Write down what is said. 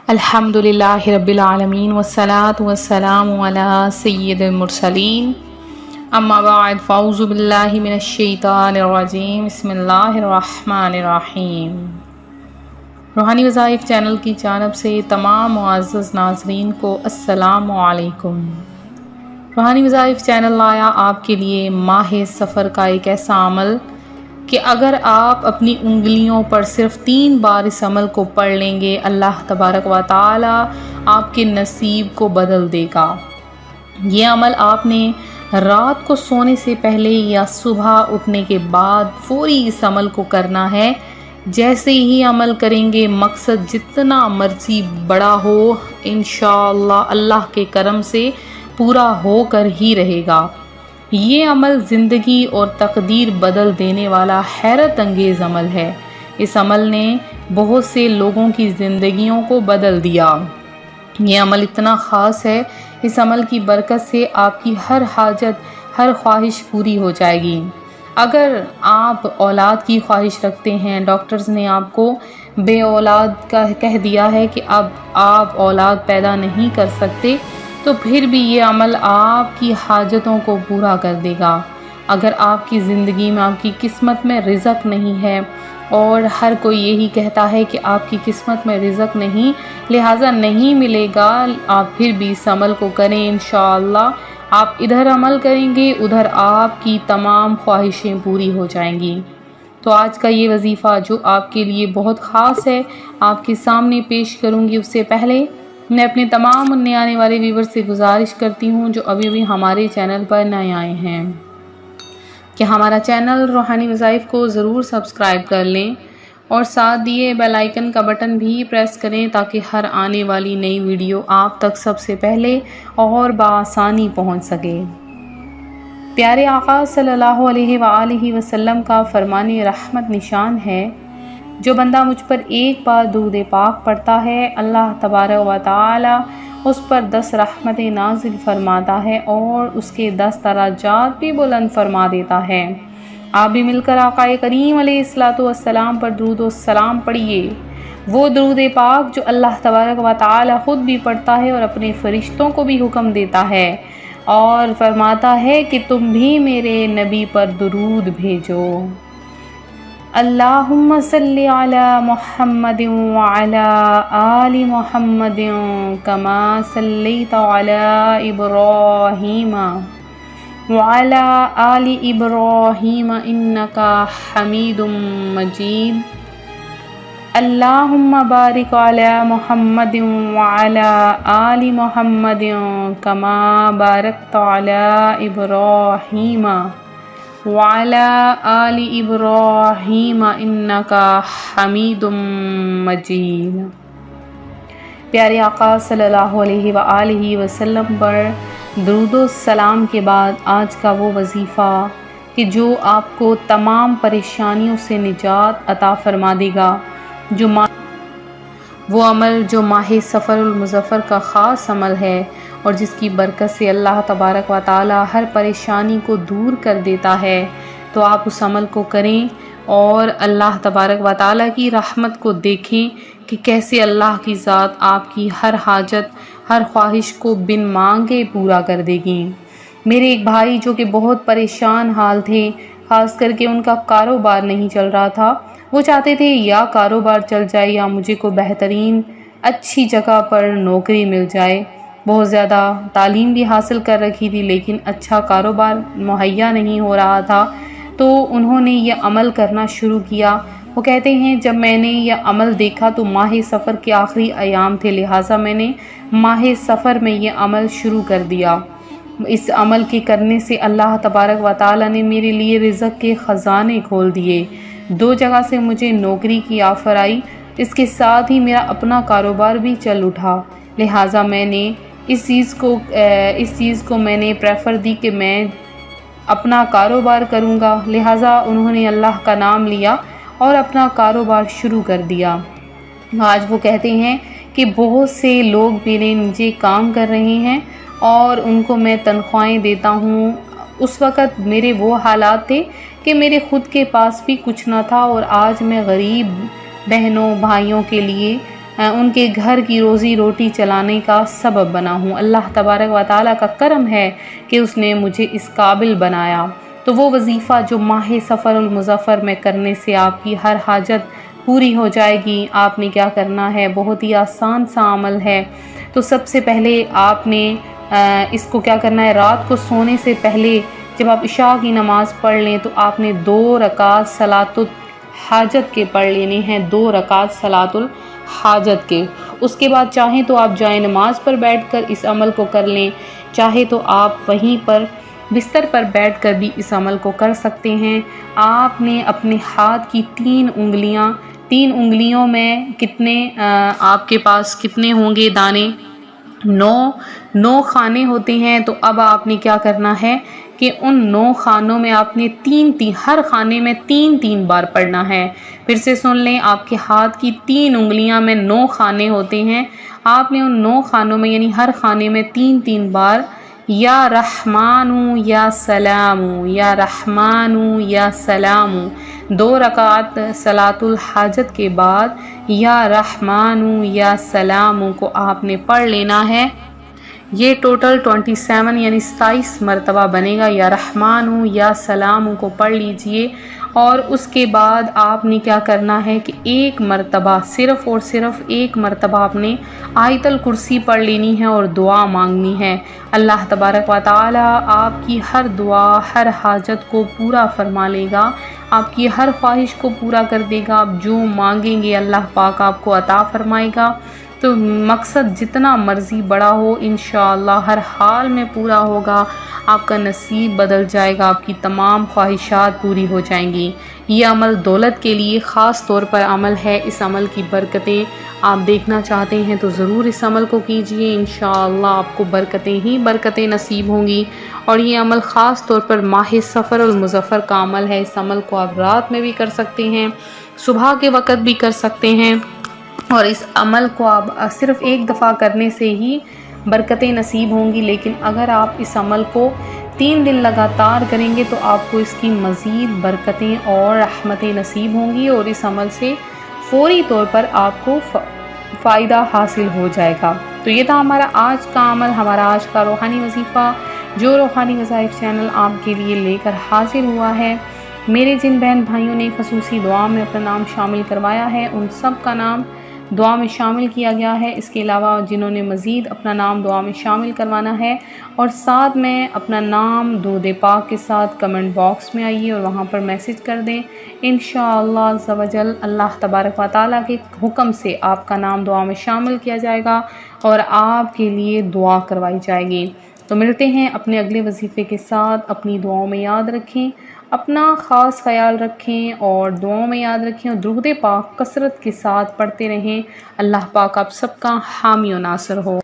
الحمدللہ رب العالمین والصلاة والسلام علی سید المرسلین اما بعد فاعوذ باللہ من الشیطان الرجیم بسم اللہ الرحمن الرحیم۔ روحانی وظائف چینل کی جانب سے تمام معزز ناظرین کو السلام علیکم۔ روحانی وظائف چینل لایا آپ کے لیے ماہ سفر کا ایک ایسا عمل کہ اگر آپ اپنی انگلیوں پر صرف 3 بار اس عمل کو پڑھ لیں گے، اللہ تبارک و تعالی آپ کے نصیب کو بدل دے گا۔ یہ عمل آپ نے رات کو سونے سے پہلے یا صبح اٹھنے کے بعد فوری اس عمل کو کرنا ہے۔ جیسے ہی عمل کریں گے، مقصد جتنا مرضی بڑا ہو، انشاءاللہ اللہ کے کرم سے پورا ہو کر ہی رہے گا۔ یہ عمل زندگی اور تقدیر بدل دینے والا حیرت انگیز عمل ہے۔ اس عمل نے بہت سے لوگوں کی زندگیوں کو بدل دیا۔ یہ عمل اتنا خاص ہے، اس عمل کی برکت سے آپ کی ہر حاجت، ہر خواہش پوری ہو جائے گی۔ اگر آپ اولاد کی خواہش رکھتے ہیں، ڈاکٹرز نے آپ کو بے اولاد کا کہہ دیا ہے کہ اب آپ اولاد پیدا نہیں کر سکتے، تو پھر بھی یہ عمل آپ کی حاجتوں کو پورا کر دے گا۔ اگر آپ کی زندگی میں، آپ کی قسمت میں رزق نہیں ہے، اور ہر کوئی یہی کہتا ہے کہ آپ کی قسمت میں رزق نہیں، لہٰذا نہیں ملے گا، آپ پھر بھی اس عمل کو کریں۔ انشاءاللہ آپ ادھر عمل کریں گے، ادھر آپ کی تمام خواہشیں پوری ہو جائیں گی۔ تو آج کا یہ وظیفہ جو آپ کے لیے بہت خاص ہے، آپ کے سامنے پیش کروں گی۔ اس سے پہلے میں اپنے تمام نئے آنے والے ویور سے گزارش کرتی ہوں جو ابھی ہمارے چینل پر نئے آئے ہیں کہ ہمارا چینل روحانی وظائف کو ضرور سبسکرائب کر لیں اور ساتھ دیے بیل آئیکن کا بٹن بھی پریس کریں تاکہ ہر آنے والی نئی ویڈیو آپ تک سب سے پہلے اور بآسانی پہنچ سکے۔ پیارے آقا صلی اللہ علیہ وآلہ وسلم کا فرمان رحمت نشان ہے، جو بندہ مجھ پر ایک بار درود پاک پڑھتا ہے، اللہ تبارک و تعالی اس پر 10 رحمتیں نازل فرماتا ہے اور اس کے 10 درجات بھی بلند فرما دیتا ہے۔ آپ بھی مل کر آقا کریم علیہ السلام پر درود و سلام پڑھیے، وہ درود پاک جو اللہ تبارک و تعالی خود بھی پڑھتا ہے اور اپنے فرشتوں کو بھی حکم دیتا ہے اور فرماتا ہے کہ تم بھی میرے نبی پر درود بھیجو۔ اللہم صلی علی محمد وعلی آل محمد کما صلیت علی ابراہیم وعلی آل ابراہیم انکا حمید مجید۔ اللہم بارک علی محمد وعلی آل محمد کما بارکت علی ابراہیم وعلی آل ابراہیم انکا حمید مجید۔ پیارے آقا صلی اللہ علیہ وآلہ وسلم پر درود و سلام کے بعد آج کا وہ وظیفہ کہ جو آپ کو تمام پریشانیوں سے نجات عطا فرما دے گا، وہ عمل جو ماہ سفر المظفر کا خاص عمل ہے اور جس کی برکت سے اللہ تبارک و تعالی ہر پریشانی کو دور کر دیتا ہے، تو آپ اس عمل کو کریں اور اللہ تبارک و تعالی کی رحمت کو دیکھیں کہ کیسے اللہ کی ذات آپ کی ہر حاجت، ہر خواہش کو بن مانگے پورا کر دے گی۔ میرے ایک بھائی جو کہ بہت پریشان حال تھے، خاص کر کے ان کا کاروبار نہیں چل رہا تھا، وہ چاہتے تھے یا کاروبار چل جائے یا مجھے کو بہترین اچھی جگہ پر نوکری مل جائے۔ بہت زیادہ تعلیم بھی حاصل کر رکھی تھی لیکن اچھا کاروبار مہیا نہیں ہو رہا تھا، تو انہوں نے یہ عمل کرنا شروع کیا۔ وہ کہتے ہیں جب میں نے یہ عمل دیکھا تو ماہ سفر کے آخری ایام تھے، لہٰذا میں نے ماہ سفر میں یہ عمل شروع کر دیا۔ اس عمل کے کرنے سے اللہ تبارک و تعالی نے میرے لیے رزق کے خزانے کھول دیے۔ 2 جگہ سے مجھے نوکری کی آفر آئی، اس کے ساتھ ہی میرا اپنا کاروبار بھی چل اٹھا، لہٰذا میں نے اس چیز کو میں نے پریفر دی کہ میں اپنا کاروبار کروں گا، لہٰذا انہوں نے اللہ کا نام لیا اور اپنا کاروبار شروع کر دیا۔ آج وہ کہتے ہیں کہ بہت سے لوگ میرے نیچے کام کر رہے ہیں اور ان کو میں تنخواہیں دیتا ہوں۔ اس وقت میرے وہ حالات تھے کہ میرے خود کے پاس بھی کچھ نہ تھا اور آج میں غریب بہنوں بھائیوں کے لیے ان کے گھر کی روزی روٹی چلانے کا سبب بنا ہوں۔ اللہ تبارک و تعالیٰ کا کرم ہے کہ اس نے مجھے اس قابل بنایا۔ تو وہ وظیفہ جو ماہ سفر المظفر میں کرنے سے آپ کی ہر حاجت پوری ہو جائے گی، آپ نے کیا کرنا ہے، بہت ہی آسان سا عمل ہے۔ تو سب سے پہلے آپ نے اس کو کیا کرنا ہے، رات کو سونے سے پہلے جب آپ عشاء کی نماز پڑھ لیں تو آپ نے 2 رکعت صلاۃ الحاجت کے پڑھ لینے ہیں، 2 رکعت صلاۃ الحاجت کے۔ اس کے بعد چاہیں تو آپ جائے نماز پر بیٹھ کر اس عمل کو کر لیں، چاہے تو آپ وہیں پر بستر پر بیٹھ کر بھی اس عمل کو کر سکتے ہیں۔ آپ نے اپنے ہاتھ کی 3 انگلیوں میں کتنے آپ کے پاس کتنے ہوں گے دانے، 9 خانے ہوتے ہیں۔ تو اب آپ نے کیا کرنا ہے کہ ان 9 خانوں میں آپ نے ہر خانے میں 3 بار پڑھنا ہے۔ پھر سے سن لیں، آپ کے ہاتھ کی 3 انگلیاں میں 9 خانے ہوتے ہیں، آپ نے ان 9 خانوں میں یعنی ہر خانے میں 3 بار یا رحمان یا سلام، یا رحمان یا سلام، 2 رکعت صلاۃ الحاجت کے بعد یا رحمان یا سلام کو آپ نے پڑھ لینا ہے۔ یہ ٹوٹل 27 یعنی 27 مرتبہ بنے گا، یا رحمان یا سلام کو پڑھ لیجئے۔ اور اس کے بعد آپ نے کیا کرنا ہے کہ ایک مرتبہ، صرف اور صرف ایک مرتبہ آپ نے آیت الکرسی پڑھ لینی ہے اور دعا مانگنی ہے۔ اللہ تبارک و تعالی آپ کی ہر دعا، ہر حاجت کو پورا فرما لے گا، آپ کی ہر خواہش کو پورا کر دے گا۔ آپ جو مانگیں گے اللہ پاک آپ کو عطا فرمائے گا۔ تو مقصد جتنا مرضی بڑا ہو انشاءاللہ ہر حال میں پورا ہوگا، آپ کا نصیب بدل جائے گا، آپ کی تمام خواہشات پوری ہو جائیں گی۔ یہ عمل دولت کے لیے خاص طور پر عمل ہے۔ اس عمل کی برکتیں آپ دیکھنا چاہتے ہیں تو ضرور اس عمل کو کیجئے، انشاءاللہ آپ کو برکتیں ہی برکتیں نصیب ہوں گی۔ اور یہ عمل خاص طور پر ماہ سفر المظفر کا عمل ہے۔ اس عمل کو آپ رات میں بھی کر سکتے ہیں، صبح کے وقت بھی کر سکتے ہیں، اور اس عمل کو آپ صرف ایک دفعہ کرنے سے ہی برکتیں نصیب ہوں گی، لیکن اگر آپ اس عمل کو 3 دن لگاتار کریں گے تو آپ کو اس کی مزید برکتیں اور رحمتیں نصیب ہوں گی، اور اس عمل سے فوری طور پر آپ کو فائدہ حاصل ہو جائے گا۔ تو یہ تھا ہمارا آج کا عمل، ہمارا آج کا روحانی وظیفہ جو روحانی وظائف چینل آپ کے لیے لے کر حاضر ہوا ہے۔ میرے جن بہن بھائیوں نے خصوصی دعا میں اپنا نام شامل کروایا ہے ان سب کا نام دعا میں شامل کیا گیا ہے۔ اس کے علاوہ جنہوں نے مزید اپنا نام دعا میں شامل کروانا ہے اور ساتھ میں اپنا نام درود پاک کے ساتھ کمنٹ باکس میں آئیے اور وہاں پر میسج کر دیں، انشاءاللہ عز و جل اللہ تبارک و تعالیٰ کے حکم سے آپ کا نام دعا میں شامل کیا جائے گا اور آپ کے لیے دعا کروائی جائے گی۔ تو ملتے ہیں اپنے اگلے وظیفے کے ساتھ۔ اپنی دعاؤں میں یاد رکھیں، اپنا خاص خیال رکھیں اور دعاؤں میں یاد رکھیں، اور درود پاک کثرت کے ساتھ پڑھتے رہیں۔ اللہ پاک آپ سب کا حامی و ناصر ہو۔